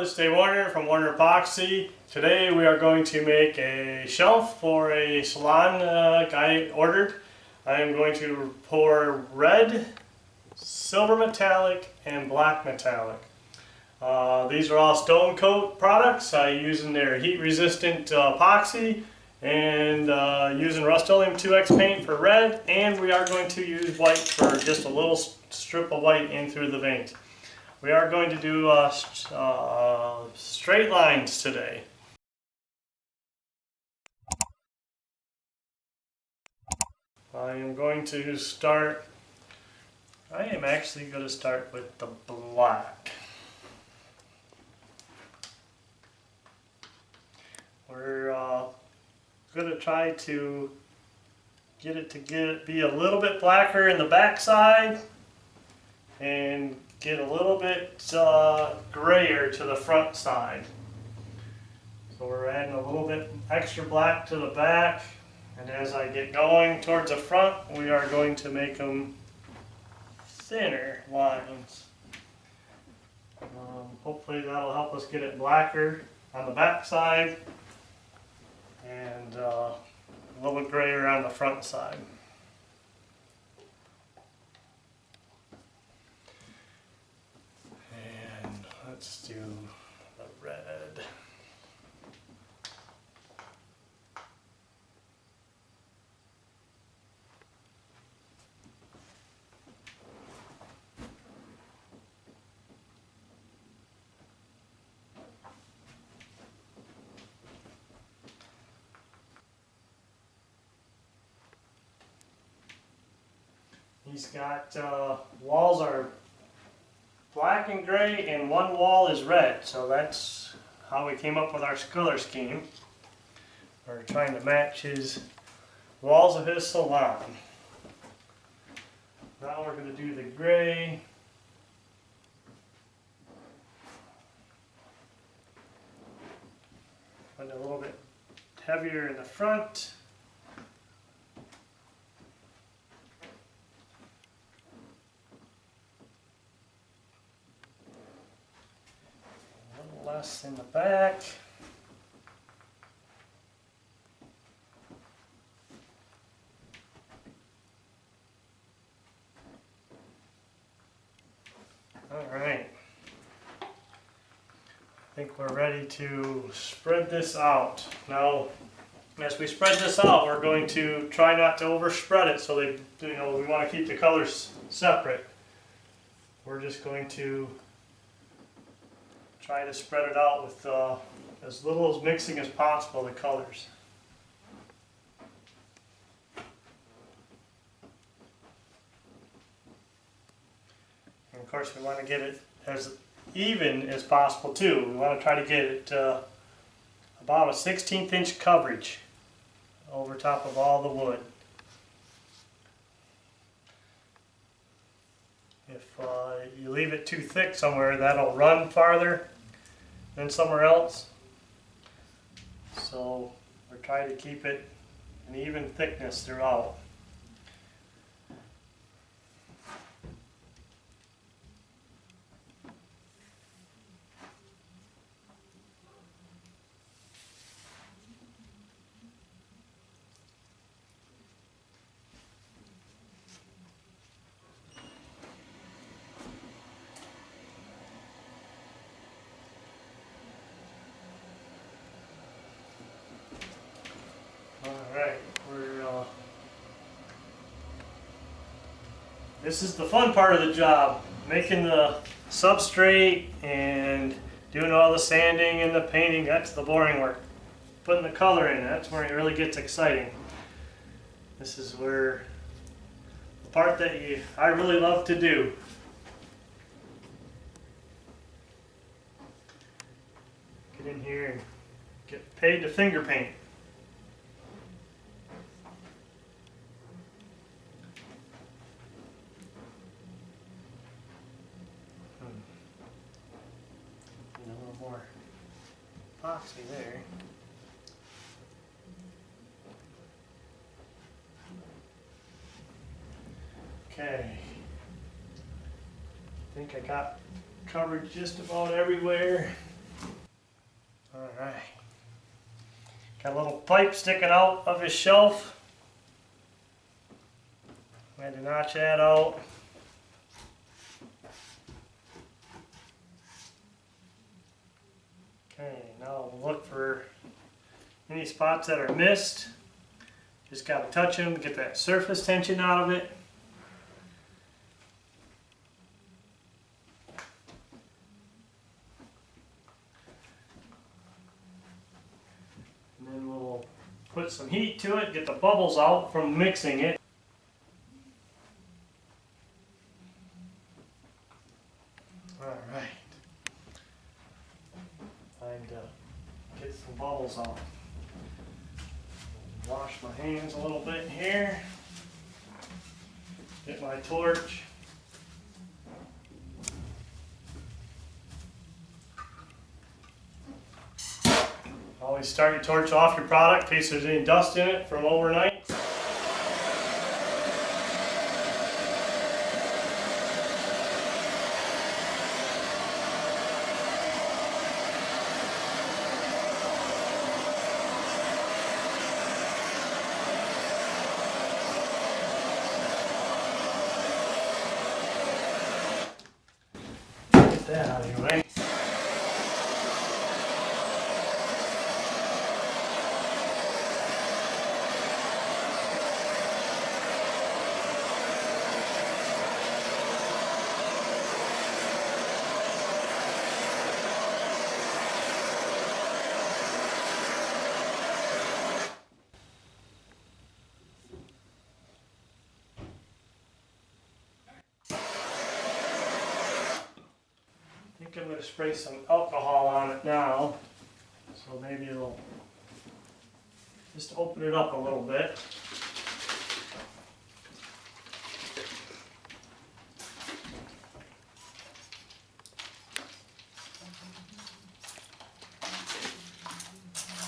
this is Dave Warner from Warner Epoxy. Today we are going to make a shelf for a salon guy ordered. I am going to pour red, silver metallic, and black metallic. These are all Stone Coat products. I'm using their heat resistant epoxy and using Rust-Oleum 2X paint for red, and we are going to use white for just a little strip of white in through the veins. We are going to do straight lines today. I am actually going to start with the black. We're going to try to get it to be a little bit blacker in the back side and get a little bit grayer to the front side. So we're adding a little bit extra black to the back, and as I get going towards the front, we are going to make them thinner lines. Hopefully that'll help us get it blacker on the back side and a little bit grayer on the front side. Let's do the red. He's got walls are black and gray, and one wall is red, so that's how we came up with our color scheme. We're trying to match his walls of his salon. Now we're going to do the gray. Put a little bit heavier in the front. Less in the back. All right. I think we're ready to spread this out. Now, as we spread this out, we're going to try not to overspread it, so we want to keep the colors separate. We're just going to try to spread it out with as little as mixing as possible, the colors. And of course we want to get it as even as possible too. We want to try to get it about a 1/16 inch coverage over top of all the wood. If you leave it too thick somewhere, that'll run farther than somewhere else. So we're trying to keep it an even thickness throughout. This is the fun part of the job, making the substrate and doing all the sanding and the painting. That's the boring work. Putting the color in, that's where it really gets exciting. This is where the part that I really love to do. Get in here and get paid to finger paint. A little more epoxy there. Okay. I think I got covered just about everywhere. Alright. Got a little pipe sticking out of his shelf. I had to notch that out. Okay, now we'll look for any spots that are missed. Just got to touch them, get that surface tension out of it. And then we'll put some heat to it, get the bubbles out from mixing it. Alright. Time to get some bubbles out. Wash my hands a little bit here. Get my torch. Always start your torch off your product in case there's any dust in it from overnight. Get that out of your way. I think I'm going to spray some alcohol on it now, so maybe it'll just open it up a little bit.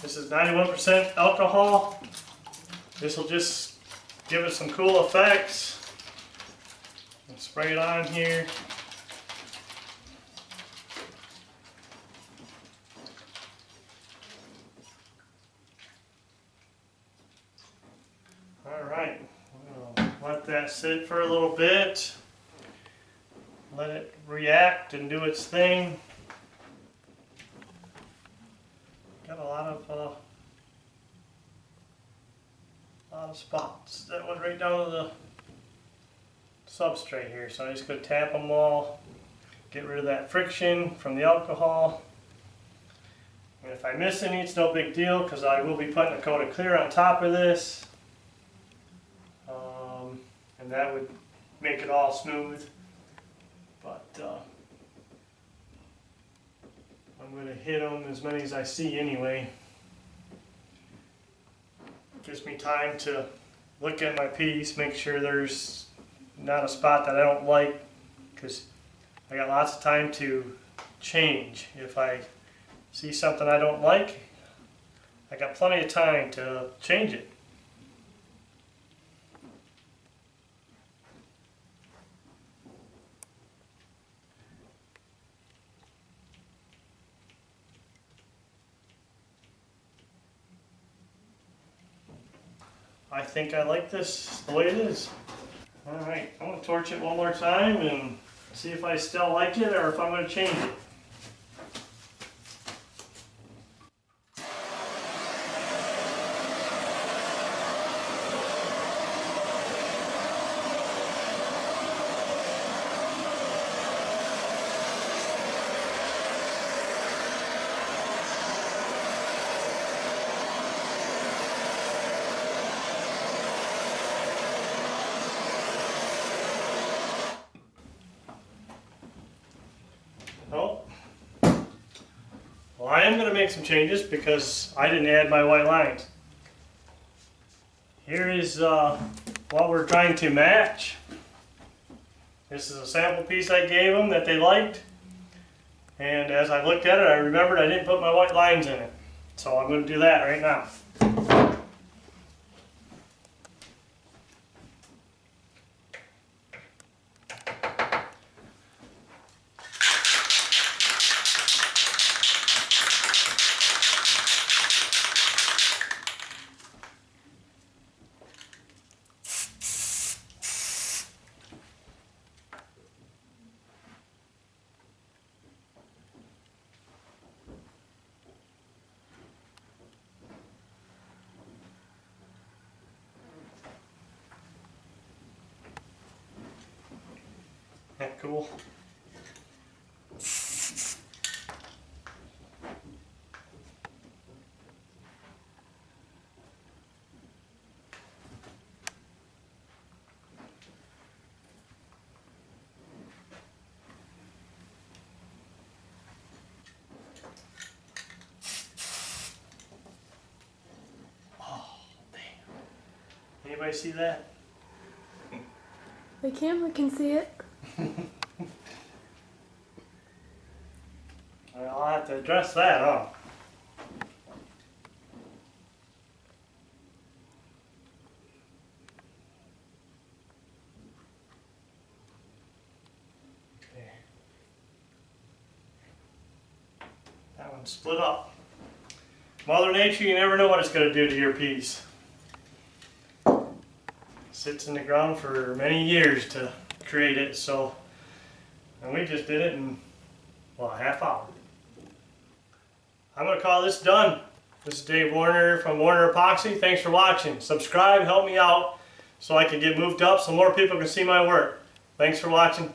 This is 91% alcohol. This will just give it some cool effects. And spray it on here. Alright, we'll let that sit for a little bit. Let it react and do its thing. Got a lot of spots that went right down to the substrate here. So I'm just going to tap them all, get rid of that friction from the alcohol. And if I miss any, it's no big deal because I will be putting a coat of clear on top of this. And that would make it all smooth. But I'm going to hit them as many as I see anyway. Gives me time to look at my piece, make sure there's not a spot that I don't like, because I got lots of time to change. If I see something I don't like, I got plenty of time to change it. I think I like this the way it is. Alright, I'm going to torch it one more time and see if I still like it or if I'm going to change it. Oh, well, I am going to make some changes because I didn't add my white lines. Here is what we're trying to match. This is a sample piece I gave them that they liked. And as I looked at it, I remembered I didn't put my white lines in it. So I'm going to do that right now. That cool. Oh, damn. Anybody see that? The camera can see it. I'll have to address that, huh? Okay. That one split up. Mother Nature, you never know what it's going to do to your piece. Sits in the ground for many years to create it, so, and we just did it in, well, a half hour. I'm going to call this done. This is Dave Warner from Warner Epoxy. Thanks for watching. Subscribe, help me out so I can get moved up so more people can see my work. Thanks for watching.